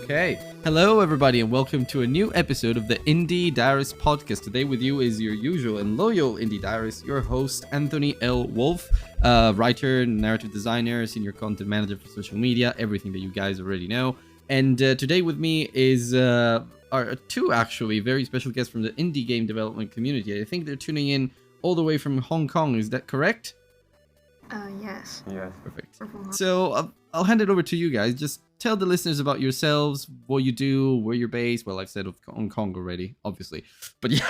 Okay. Hello, everybody, and welcome to a new episode of the Indie Diarist podcast. Today with you is your usual and loyal Indie Diarist, your host, Anthony L. Wolf, writer, narrative designer, senior content manager for social media, everything that you guys already know. And today with me is are two actually very special guests from the indie game development community. I think they're tuning in all the way from Hong Kong. Is that correct? Yes. Yes. Perfect. So I'll hand it over to you guys. Just tell the listeners about yourselves, what you do, where you're based. Well, I've said of Hong Kong already, obviously, but yeah,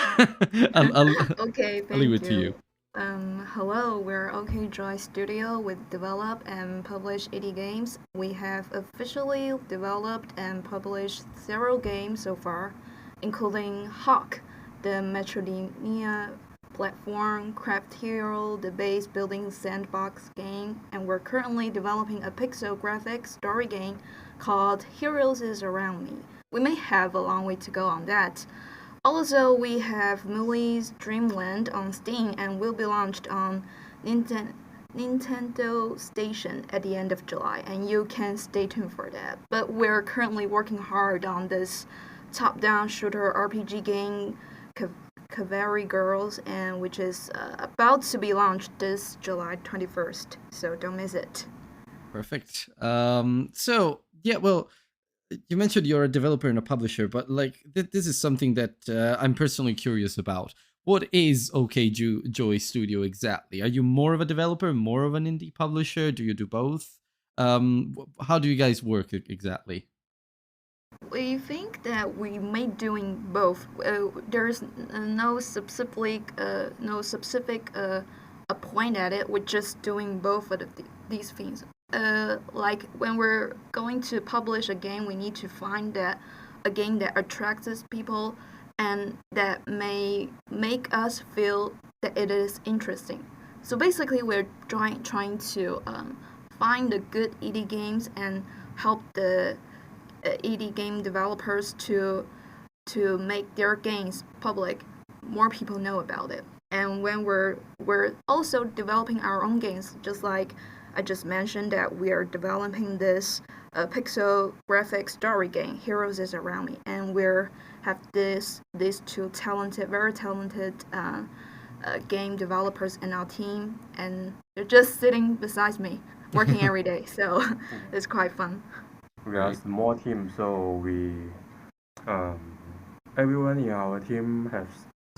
I'll Okay, I'll leave thank it to you. Hello, we're OKJOY Studio. We develop and publish indie games. We have officially developed and published several games so far, including Hawk, the Metroidvania platform, Craft Hero, the base building sandbox game, and we're currently developing a pixel graphics story game called Heroes Is Around Me. We may have a long way to go on that. Also, we have Mully's Dreamland on Steam and will be launched on Nintendo Station at the end of July, and you can stay tuned for that. But we're currently working hard on this top-down shooter RPG game, Cavalry Girls, and which is about to be launched this July 21st, so don't miss it. Perfect. So yeah, well, you mentioned you're a developer and a publisher, but like this is something that I'm personally curious about. What is OKJOY Studio exactly? Are you more of a developer, more of an indie publisher? Do you do both? How do you guys work exactly? We think that we may doing both. There's no specific a point at it. We're just doing both of these things. Like when we're going to publish a game, we need to find that a game that attracts people and that may make us feel that it is interesting. So basically, we're trying to find the good indie games and help the indie game developers to make their games public, more people know about it. And when we're also developing our own games, just like I just mentioned that we are developing this pixel graphic story game, Heroes Is Around Me, and we're have these two very talented game developers in our team, and they're just sitting beside me, working every day. So it's quite fun. We are a small team, so um, everyone in our team has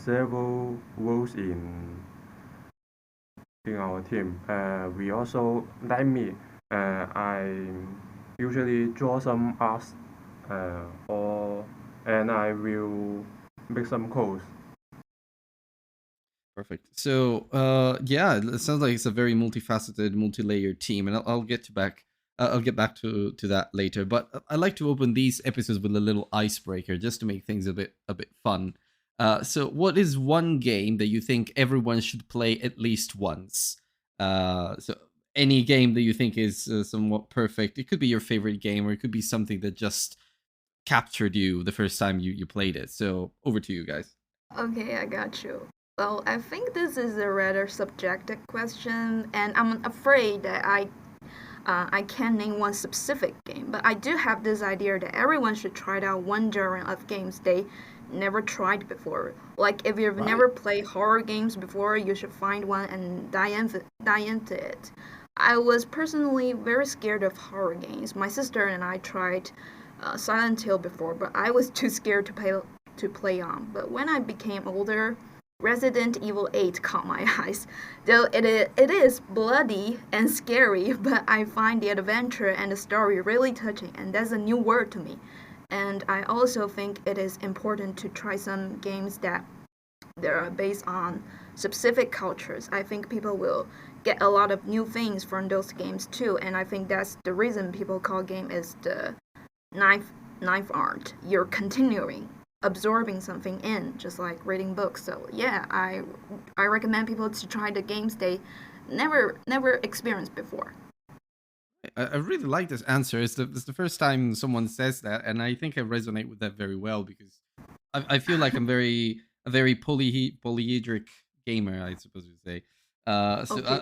several roles in our team. We also, like me, I usually draw some art, and I will make some codes. Perfect. So, yeah, it sounds like it's a very multifaceted, multi-layered team, and I'll get back to that later. But I like to open these episodes with a little icebreaker, just to make things a bit fun. So, what is one game that you think everyone should play at least once? So, any game that you think is somewhat perfect. It could be your favorite game, or it could be something that just captured you the first time you played it. So, over to you guys. Okay, I got you. Well, I think this is a rather subjective question, and I'm afraid that I can't name one specific game, but I do have this idea that everyone should try out one genre of games they never tried before. Like if you've never played horror games before, you should find one and dive into it. I was personally very scared of horror games. My sister and I tried Silent Hill before, but I was too scared to play on. But when I became older, Resident Evil 8 caught my eyes. Though it is bloody and scary, but I find the adventure and the story really touching, and that's a new word to me. And I also think it is important to try some games that are based on specific cultures. I think people will get a lot of new things from those games too, and I think that's the reason people call game is the knife art. You're continuing absorbing something in, just like reading books. So yeah, I recommend people to try the games they never experienced before. I really like this answer. It's the first time someone says that, and I think I resonate with that very well because I feel like I'm a very polyhedric gamer, I suppose you'd say. So Okay,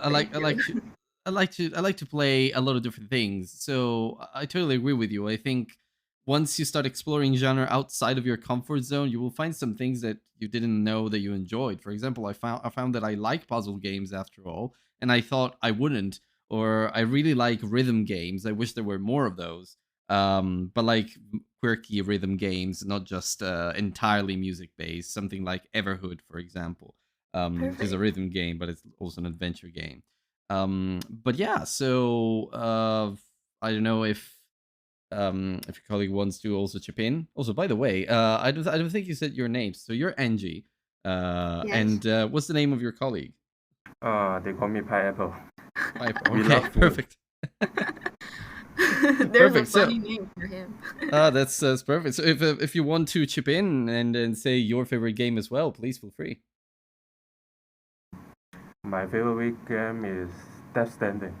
I like to play a lot of different things. So I totally agree with you. I think once you start exploring genre outside of your comfort zone, you will find some things that you didn't know that you enjoyed. For example, I found that I like puzzle games after all, and I thought I wouldn't. Or I really like rhythm games. I wish there were more of those. But like quirky rhythm games, not just entirely music based. Something like Everhood, for example, which is a Perfect. rhythm game, but it's also an adventure game. But yeah, so I don't know if your colleague wants to also chip in. Also, by the way, I don't think you said your name. So you're Angie, Yes. and what's the name of your colleague? They call me Pineapple. Pineapple. We Okay, love food. perfect. There's a Perfect. So funny name for him. that's perfect. So if you want to chip in and say your favorite game as well, please feel free. My favorite game is Death Stranding.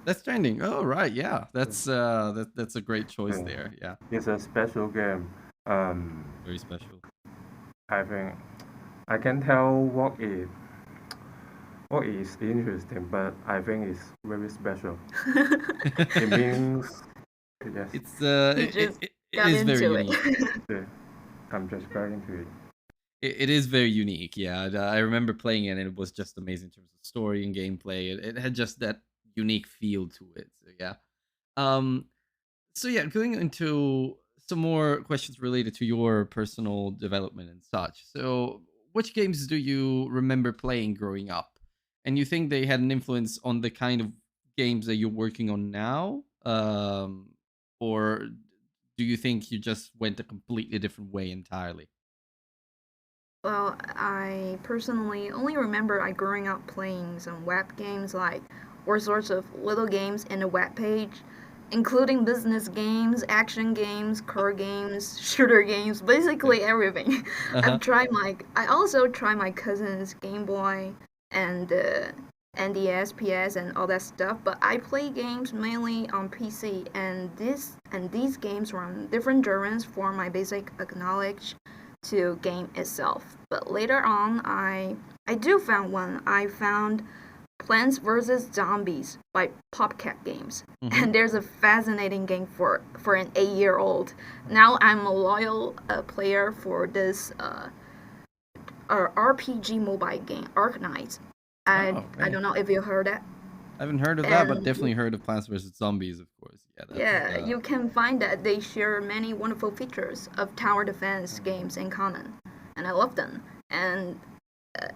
Death Stranding. Oh right, yeah. That's a great choice Yeah. there. Yeah, It's a special game. Um, very special. I think I can tell what is interesting, but I think it's very special. It means yes. It's He just it got is very into it. unique. Yeah, I'm just going to it. It is very unique. Yeah, I remember playing it, and it was just amazing in terms of story and gameplay. It had just that unique feel to it. So yeah. Um. So yeah, going into some more questions related to your personal development and such. So, which games do you remember playing growing up, and you think they had an influence on the kind of games that you're working on now, or do you think you just went a completely different way entirely? Well, I personally only remember I growing up playing some web games like all sorts of little games in a web page, including business games, action games, car games, shooter games, Okay. basically everything. Uh huh. I also tried my cousin's Game Boy and NDS, PS, and all that stuff. But I play games mainly on PC, and these games run different genres for my basic knowledge to game itself. But later on, I do found one. I found Plants vs Zombies by Popcat Games, Mm-hmm. and there's a fascinating game for an 8 year old. Now I'm a loyal player for this RPG mobile game, Arknights. Oh, I okay. don't know if you heard that. I haven't heard of that, but And definitely heard of Plants vs Zombies, of course. Yeah, that's yeah, you can find that they share many wonderful features of tower defense games in common, and I love them. And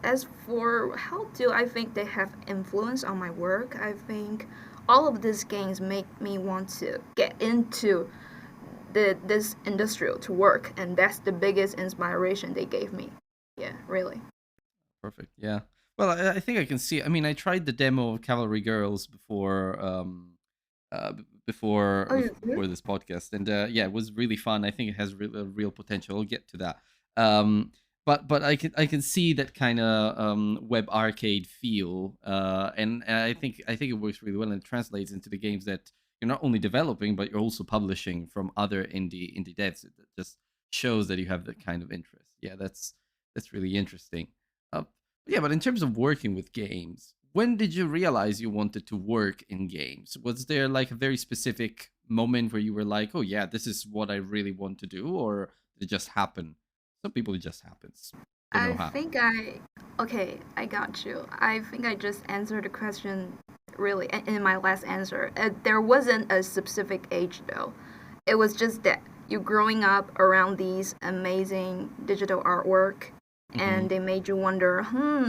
as for how do I think they have influence on my work, I think all of these games make me want to get into this industrial to work, and that's the biggest inspiration they gave me. Yeah, really. perfect. Yeah. Well, I think I can see. I mean, I tried the demo of Cavalry Girls before, Oh, you do? before this podcast, and yeah, it was really fun. I think it has real potential. I'll get to that. But I can see that kind of web arcade feel, and I think it works really well, and it translates into the games that you're not only developing, but you're also publishing from other indie devs. It just shows that you have that kind of interest. Yeah, that's really interesting. Uh, yeah, but in terms of working with games, when did you realize you wanted to work in games? Was there like a very specific moment where you were like, "Oh yeah, this is what I really want to do," or did it just happen? Some people it just happens. Don't know I how. think I okay, I got you. I think I just answered the question really in my last answer. There wasn't a specific age though. It was just that you growing up around these amazing digital artwork Mm-hmm. and they made you wonder,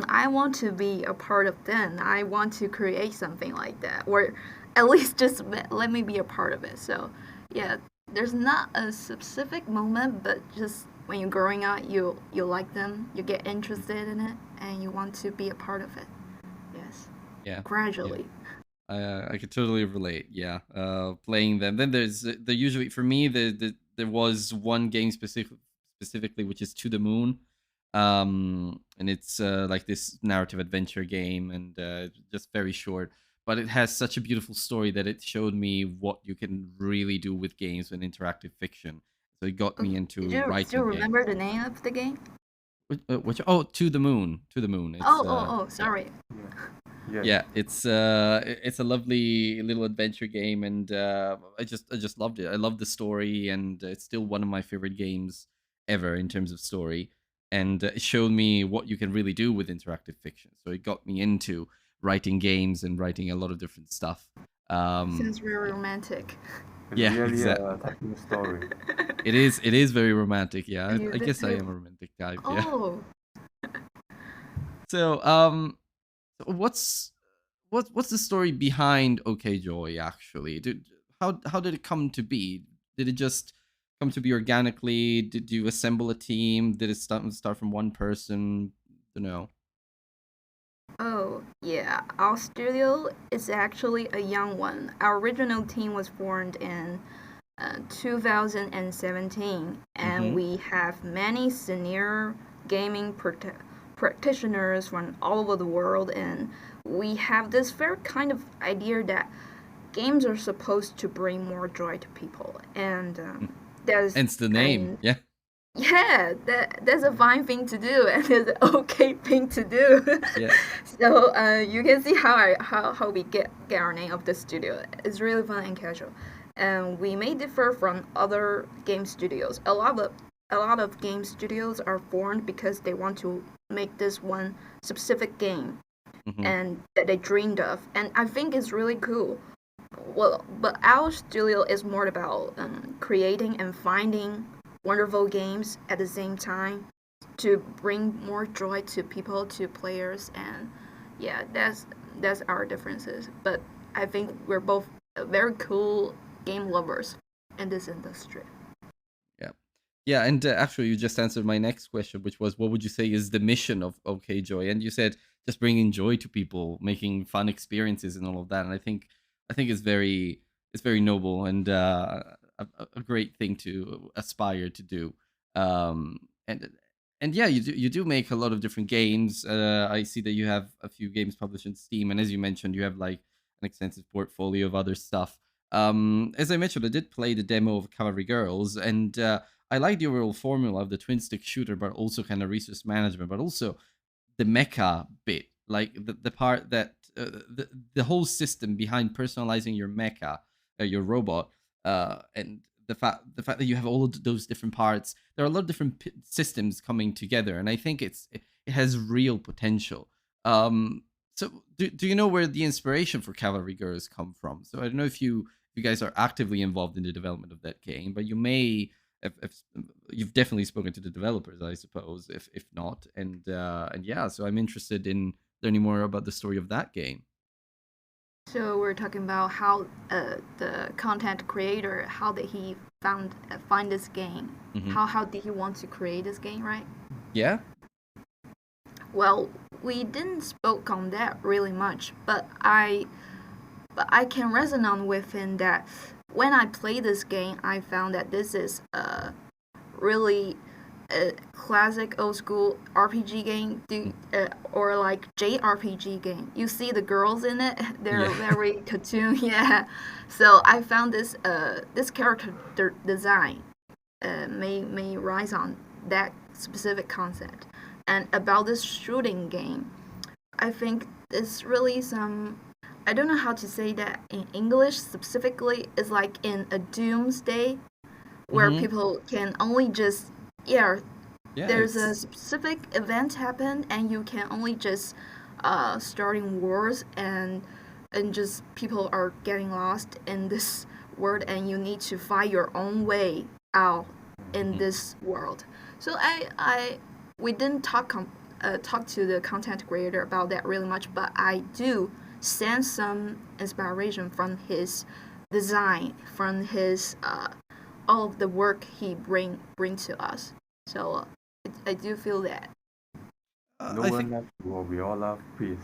I want to be a part of them. I want to create something like that. Or at least just let me be a part of it. So yeah, there's not a specific moment, but just when you're growing up, you like them, you get interested in it, and you want to be a part of it. Yes, Yeah, yeah. gradually. I could totally relate. Yeah, playing them. Then there usually for me there was one game specifically which is To the Moon, and it's like this narrative adventure game and just very short, but it has such a beautiful story that it showed me what you can really do with games and interactive fiction. So it got me Okay. into Did you writing games. remember the name of the game? Which oh, To the Moon, To the Moon. It's Oh, yeah. sorry. Yeah. Yes. Yeah, it's a lovely little adventure game, and I just loved it. I love the story, and it's still one of my favorite games ever in terms of story. And it showed me what you can really do with interactive fiction. So it got me into writing games and writing a lot of different stuff. Sounds very Yeah, romantic. It's yeah, really exactly. a touching story. It is very romantic. Yeah, You I did guess I say, am a romantic type. Yeah. oh, So what's what's the story behind OK Joy actually? How did it come to be? Did it just come to be organically? Did you assemble a team? Did it start from one person? Don't know. oh, yeah. Our studio is actually a young one. Our original team was formed in 2017, and Mm-hmm. we have many senior gaming practitioners from all over the world, and we have this very kind of idea that games are supposed to bring more joy to people, and there's, Hence the I name. mean, Yeah. yeah, that's a fine thing to do, and it's an okay thing to do. Yeah. So you can see how we get our name of the studio. It's really fun and casual, and we may differ from other game studios. A lot of game studios are formed because they want to make this one specific game Mm-hmm. and that they dreamed of, and I think it's really cool. Well, but our studio is more about creating and finding wonderful games at the same time to bring more joy to people, to players, and yeah, that's our differences. But I think we're both very cool game lovers in this industry. Yeah. Yeah, and actually, you just answered my next question, which was, what would you say is the mission of OK Joy? And you said just bringing joy to people, making fun experiences, and all of that. And I think it's very noble and a great thing to aspire to do. Um, and and yeah, you do make a lot of different games. I see that you have a few games published in Steam, and as you mentioned, you have like an extensive portfolio of other stuff. As I mentioned, I did play the demo of Cavalry Girls, and I like the overall formula of the twin stick shooter, but also kind of resource management, but also the mecha bit, like the part that the whole system behind personalizing your mecha, your robot, and the fact that you have all of those different parts. There are a lot of different systems coming together, and I think it has real potential. So do you know where the inspiration for Cavalry Girls come from? So I don't know if you guys are actively involved in the development of that game, but you may if you've definitely spoken to the developers, I suppose. If not, and yeah, so I'm interested in learning more about the story of that game. So we're talking about how the content creator, how did he find this game? Hmm. How did he want to create this game, right? Yeah. Well, we didn't spoke on that really much, but I can resonate with in that when I play this game, I found that this is a really classic old school RPG game, or like JRPG game. You see the girls in it; they're Yeah. very cartoon, yeah. So I found this character design may rise on that specific concept, and about this shooting game. I think it's really some. I don't know how to say that in English specifically. It's like in a doomsday where Hmm. people can only just, yeah, Yeah. there's a It's specific event happen and you can only just starting wars, and just people are getting lost in this world and you need to find your own way out in mhm. this world. So I we didn't talk to the content creator about that really much, but I do sense some inspiration from his design, from his all of the work he bring to us. So I do feel that. No I one think. loves war. We all love peace.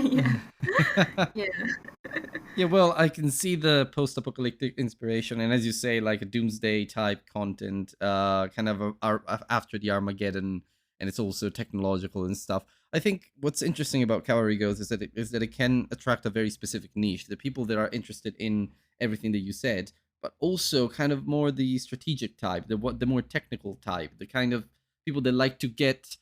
Yeah, yeah. Yeah, well, I can see the post-apocalyptic inspiration, and as you say, like a doomsday type content, kind of after the Armageddon, and it's also technological and stuff. I think what's interesting about Cavalry Ghost is that it can attract a very specific niche, the people that are interested in everything that you said, but also kind of more the strategic type, the more technical type, the kind of people that like to get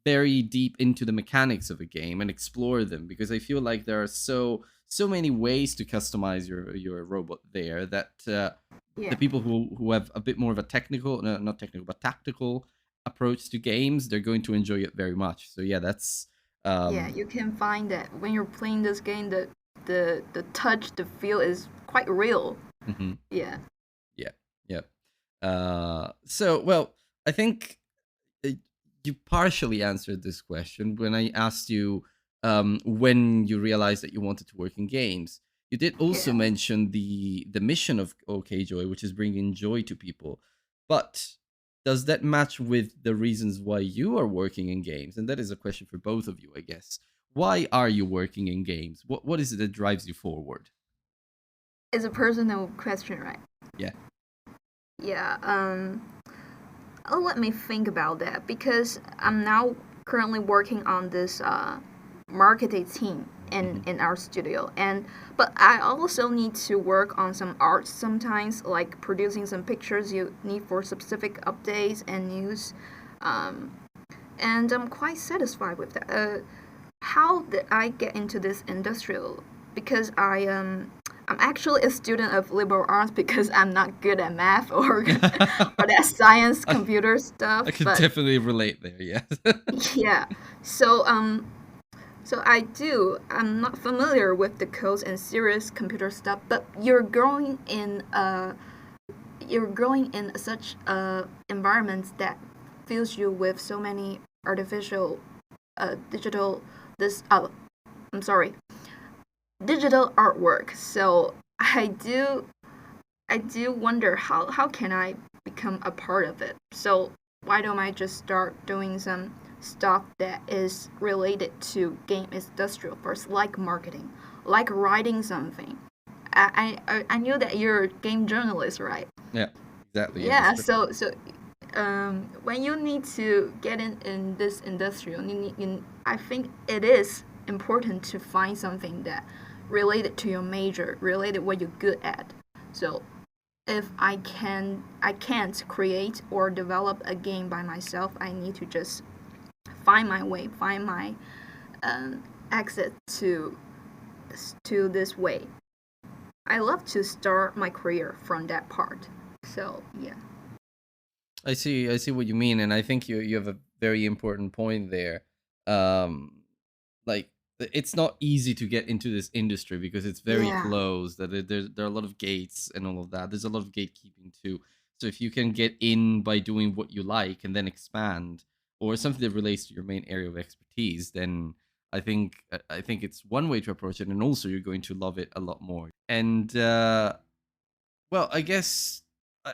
very deep into the mechanics of a game and explore them, because I feel like there are so many ways to customize your robot there that the Yeah. people who have a bit more of a technical, no, not technical, but tactical approach to games, they're going to enjoy it very much. So yeah, that's Yeah, you can find that when you're playing this game, the touch, the feel is quite real. mhm. Yeah. Yeah, yeah. So well, I think uh, you partially answered this question when I asked you when you realized that you wanted to work in games. You did also Yeah. mention the mission of OKJOY, which is bringing joy to people. But does that match with the reasons why you are working in games? And that is a question for both of you, I guess. Why are you working in games? What is it that drives you forward? It's a personal question, right? Yeah. Yeah. Oh, let me think about that because I'm now currently working on this marketing team Hmm. in our studio, and but I also need to work on some art sometimes, like producing some pictures you need for specific updates and news. Um, and I'm quite satisfied with that. How did I get into this industrial? Because I'm actually a student of liberal arts because I'm not good at math or or that science I, computer stuff. I could But definitely relate there, yes. yeah, so so I do. I'm not familiar with the codes and serious computer stuff. But you're growing in such environments that fills you with so many artificial digital this I'm sorry, digital artwork. So I do wonder how can I become a part of it. So why don't I just start doing some stuff that is related to game industrial first, like marketing, like writing something. I knew that you're a game journalist, right? Yeah, exactly. Yeah, that's Yeah, true. so when you need to get in this industry, I think it is important to find something that related to your major, related what you're good at. So if I can't create or develop a game by myself, I need to just find my way, find my um, exit to this way. I love to start my career from that part. So yeah. I see what you mean, and I think you have a very important point there. Um, like it's not easy to get into this industry because it's very Yeah. closed. That there are a lot of gates and all of that. There's a lot of gatekeeping too. So if you can get in by doing what you like and then expand, or something that relates to your main area of expertise, then I think it's one way to approach it, and also you're going to love it a lot more. And well, I guess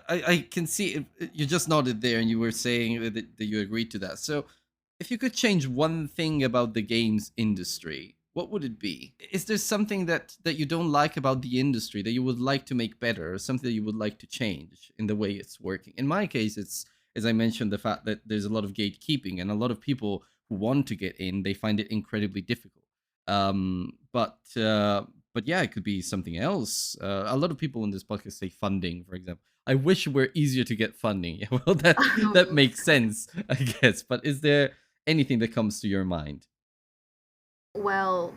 I can see you just nodded there, and you were saying that you agreed to that. So, if you could change one thing about the games industry, what would it be? Is there something that you don't like about the industry that you would like to make better, or something that you would like to change in the way it's working? In my case, it's, as I mentioned, the fact that there's a lot of gatekeeping, and a lot of people who want to get in, they find it incredibly difficult. But yeah, it could be something else. A lot of people in this podcast say funding, for example. I wish it were easier to get funding. Yeah, well, that makes sense, I guess. But is there anything that comes to your mind? Well,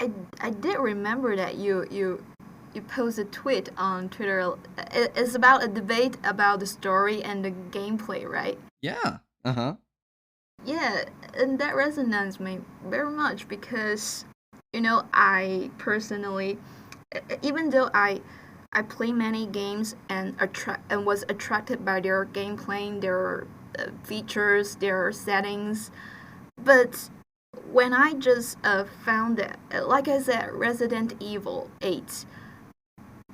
I, I did remember that you posted a tweet on Twitter. It's about a debate about the story and the gameplay, right? Yeah. Uh huh. Yeah, and that resonates me very much because I personally, even though I play many games and was attracted by their gameplay, their features, their settings, but when I just found that, like I said, Resident Evil 8,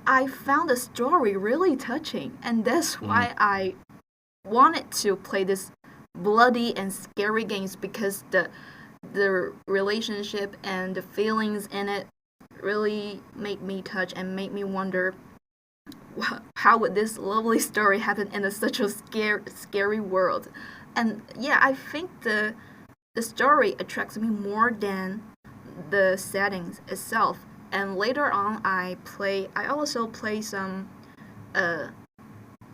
I found the story really touching, and that's Hmm. why I wanted to play this bloody and scary games because the relationship and the feelings in it really make me touch and make me wonder how would this lovely story happen in such a scary world. And yeah, I think the story attracts me more than the settings itself. And later on, I also play some uh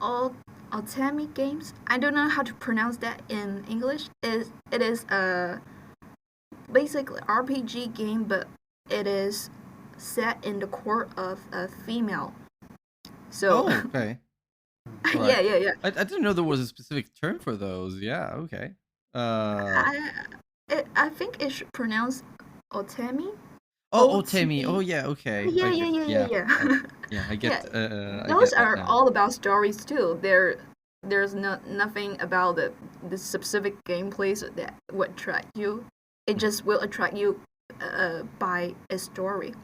all Otami games. I don't know how to pronounce that in English. It is a basically RPG game, but it is set in the court of a female. So Oh, okay. All right. yeah. I didn't know there was a specific term for those. Yeah, okay. Uh I I think it should pronounce Otemi. oh, O Temi. Oh T. yeah, okay. Yeah yeah yeah yeah Yeah. yeah. Yeah, Yeah, I those get that are now. all about stories too. There's nothing about the specific gameplays that would attract you. It Mhm, just will attract you by a story.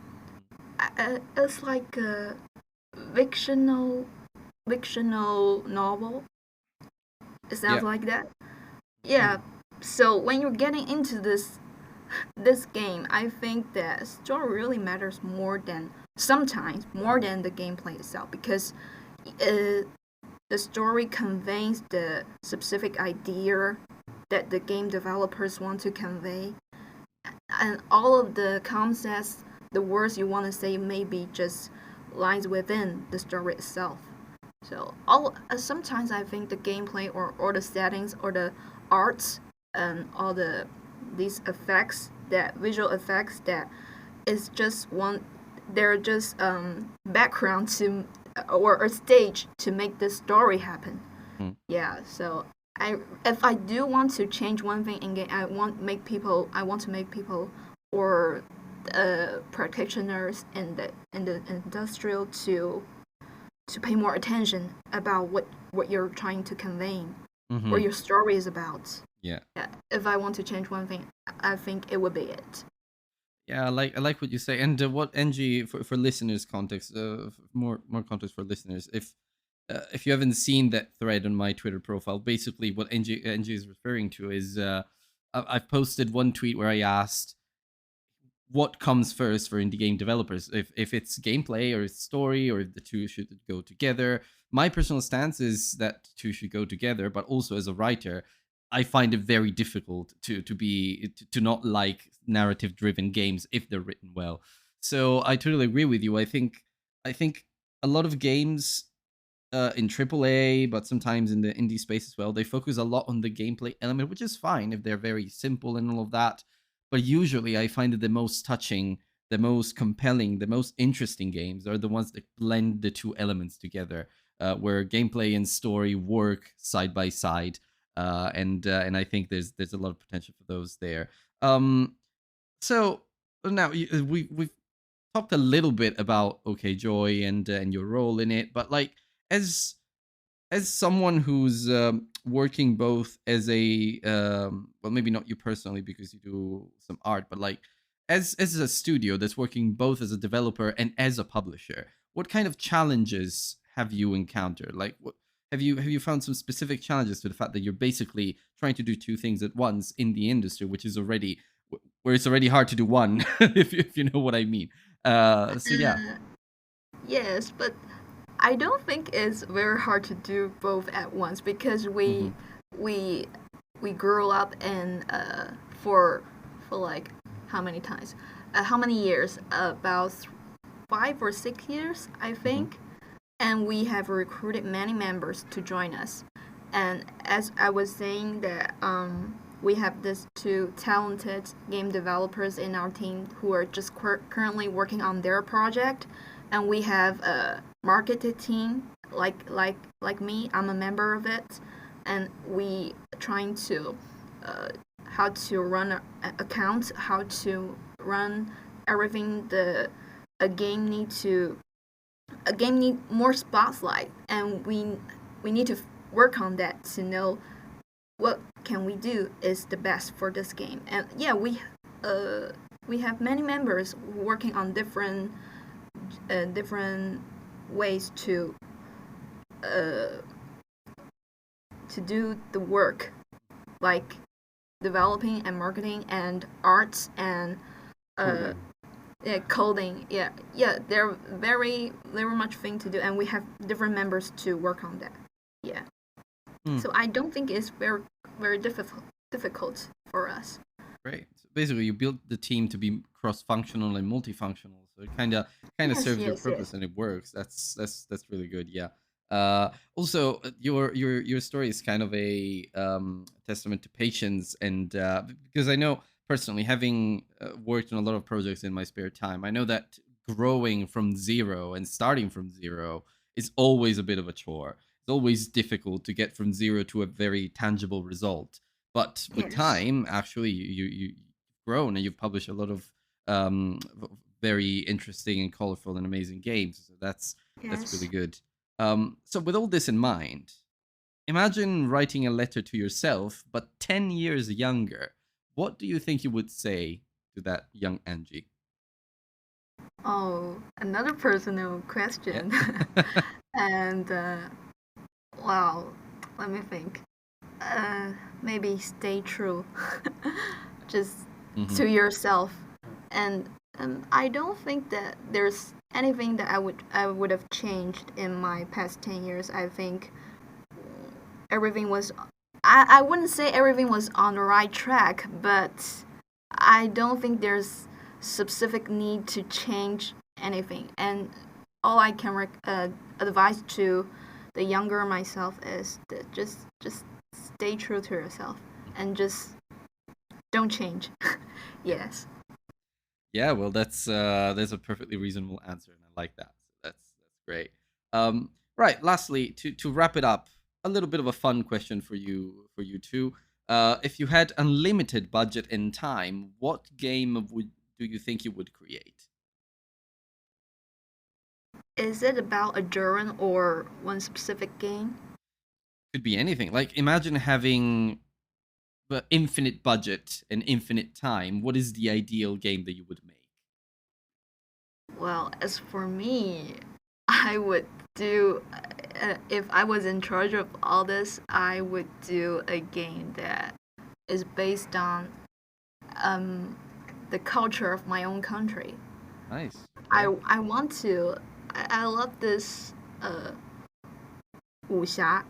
It's like a fictional fictional novel. It sounds yeah. like that. Yeah. So when you're getting into this game, I think that story really matters more than sometimes more than the gameplay itself because uh, the story conveys the specific idea that the game developers want to convey, and all of the concepts, the words you want to say, maybe just lies within the story itself. So all sometimes I think the gameplay or the settings or the arts and all these effects, that visual effects, that is just one. They're just background to or a stage to make the story happen. Mhm. Yeah. So I if I do want to change one thing in game, I want to make people or practitioners in the industrial to pay more attention about what you're trying to convey, what Mhm. your story is about. Yeah. Yeah, if I want to change one thing, I think it would be it. Yeah, I like what you say. And what NG for listeners context, more context for listeners. If you haven't seen that thread on my Twitter profile, basically what NG is referring to is I've posted one tweet where I asked what comes first for indie game developers, if it's gameplay or it's story or if the two should go together. My personal stance is that two should go together, but also as a writer I find it very difficult to not like narrative driven games if they're written well. So I totally agree with you. I think a lot of games in AAA, but sometimes in the indie space as well. They focus a lot on the gameplay element, which is fine if they're very simple and all of that. But usually, I find that the most touching, the most compelling, the most interesting games are the ones that blend the two elements together, where gameplay and story work side by side. And I think there's a lot of potential for those there. So now we've talked a little bit about OKJOY and your role in it, but like as as someone who's working both as a well, maybe not you personally because you do some art, but like as a studio that's working both as a developer and as a publisher, what kind of challenges have you encountered? Like, what have you found some specific challenges to the fact that you're basically trying to do two things at once in the industry, which is already where it's already hard to do one, if you know what I mean. So yeah. Uh, yes, but I don't think it's very hard to do both at once because Hmm. we we grew up in for like how many times, how many years? About 5 or 6 years, I Hmm. think, and we have recruited many members to join us. And as I was saying that we have these two talented game developers in our team who are just currently working on their project, and we have a marketing team like me. I'm a member of it, and we trying to uh, how to run an account, how to run everything a game need to a game need more spotlight, and we need to work on that to know what can we do is the best for this game. And yeah, we have many members working on different ways uh, to do the work, like developing and marketing and arts and uh, Coding. yeah, coding. Yeah, they're very much thing to do, and we have different members to work on that. Yeah, so I don't think it's very difficult for us. Great. So basically, you built the team to be cross-functional and multifunctional, so it kind of Yes, serves your yes, purpose yes. and it works. That's really good. Yeah. Also, your story is kind of a testament to patience, and because I know personally, having worked on a lot of projects in my spare time, I know that growing from zero and starting from zero is always a bit of a chore. It's always difficult to get from zero to a very tangible result. But with Yes. time, actually, you've grown and you've published a lot of very interesting and colorful and amazing games. So that's really Yes. good. So, with all this in mind, imagine writing a letter to yourself, but 10 years younger. What do you think you would say to that young Angie? Oh, another personal Yeah. question. And well, let me think. Uh, Maybe stay true, just Hmm. to yourself. And I don't think that there's anything that I would have changed in my past 10 years. I think everything was. I wouldn't say everything was on the right track, but I don't think there's specific need to change anything. And all I can advise to the younger myself is that just stay true to yourself and just don't change. Yes. Yeah, well, that's a perfectly reasonable answer, and I like that. So that's great. Right. Lastly, to wrap it up, a little bit of a fun question for you too. If you had unlimited budget and time, what game would do you think you would create? Is it about a genre or one specific game? Could be anything. Like imagine having infinite budget and infinite time. What is the ideal game that you would make? Well, as for me, I would do, if I was in charge of all this, I would do a game that is based on um, the culture of my own country. Nice. I, Yeah. I want to, I love this 武侠.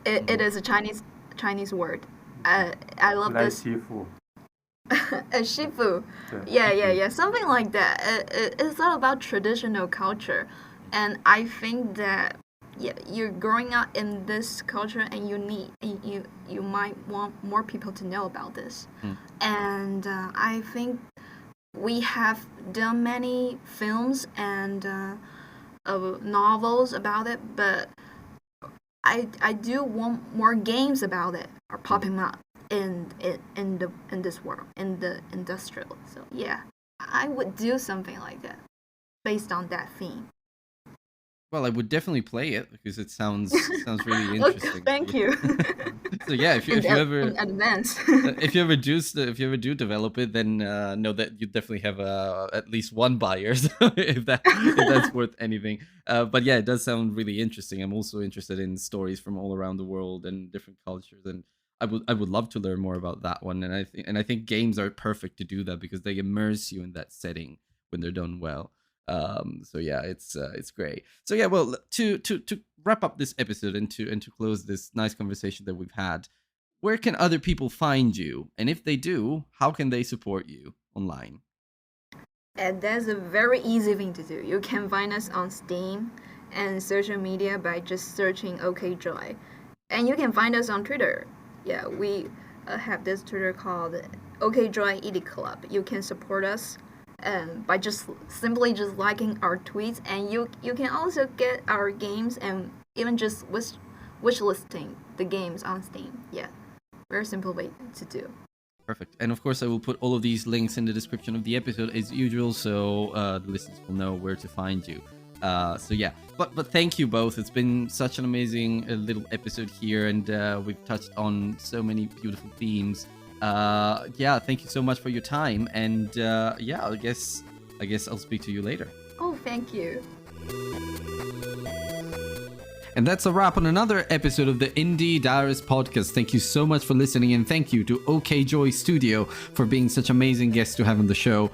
It Hmm. is a Chinese word. I love 来 this 欺负，Shifu. 对， Yeah. Something like that. It's all about traditional culture, and I think that yeah, you're growing up in this culture, and you might want more people to know about this. Hmm. And I think we have done many films and novels about it, but I do want more games about it are Hmm. popping up in this world in the industrial. So yeah, I would do something like that based on that theme. Well, I would definitely play it because it sounds really Okay, interesting. So, thank you. so yeah, if you ever In advance. if you ever do develop it, then know that you definitely have at least one buyer. So if that's worth anything. But yeah, it does sound really interesting. I'm also interested in stories from all around the world and different cultures, and I would love to learn more about that one. And I think games are perfect to do that because they immerse you in that setting when they're done well. So yeah, it's great. So yeah, well, to wrap up this episode and to close this nice conversation that we've had, where can other people find you? And if they do, how can they support you online? And that's a very easy thing to do. You can find us on Steam and social media by just searching OKJOY. And you can find us on Twitter. Yeah, we have this Twitter called OKJOY Edit Club. You can support us by just simply just liking our tweets, and you can also get our games and even just wish listing the games on Steam. Yeah, very simple way to do. Perfect. And of course, I will put all of these links in the description of the episode as usual, so the listeners will know where to find you. So yeah, but thank you both. It's been such an amazing little episode here, and we've touched on so many beautiful themes. Yeah, thank you so much for your time, and yeah, I guess I'll speak to you later. Oh, thank you. And that's a wrap on another episode of the Indie Diarist podcast. Thank you so much for listening, and thank you to OKJOY Studio for being such amazing guests to have on the show.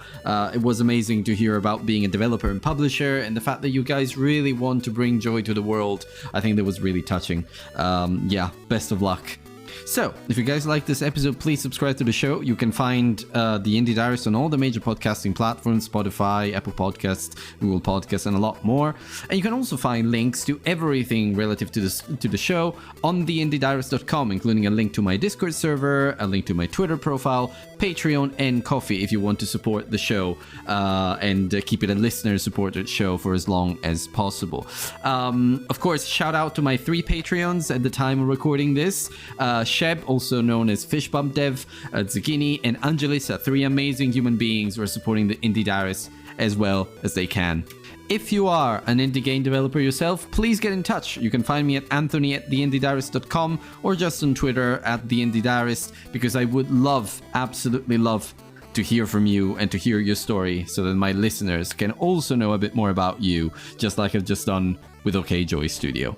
It was amazing to hear about being a developer and publisher, and the fact that you guys really want to bring joy to the world. I think that was really touching. Yeah, best of luck. So, if you guys like this episode, please subscribe to the show. You can find the Indie Diarist on all the major podcasting platforms: Spotify, Apple Podcasts, Google Podcasts, and a lot more. And you can also find links to everything relative to the show on theindiediarist.com, including a link to my Discord server, a link to my Twitter profile, Patreon, and Coffee if you want to support the show and keep it a listener-supported show for as long as possible. Of course, shout out to my 3 Patreons at the time of recording this. Sheb, also known as FishBumpDev, Zucchini, and Angelis are 3 amazing human beings who are supporting the Indie Diarist as well as they can. If you are an indie game developer yourself, please get in touch. You can find me at anthony@theindiediarist.com or just on Twitter @theindiediarist, because I would love, absolutely love, to hear from you and to hear your story so that my listeners can also know a bit more about you, just like I've just done with OKJOY Studio.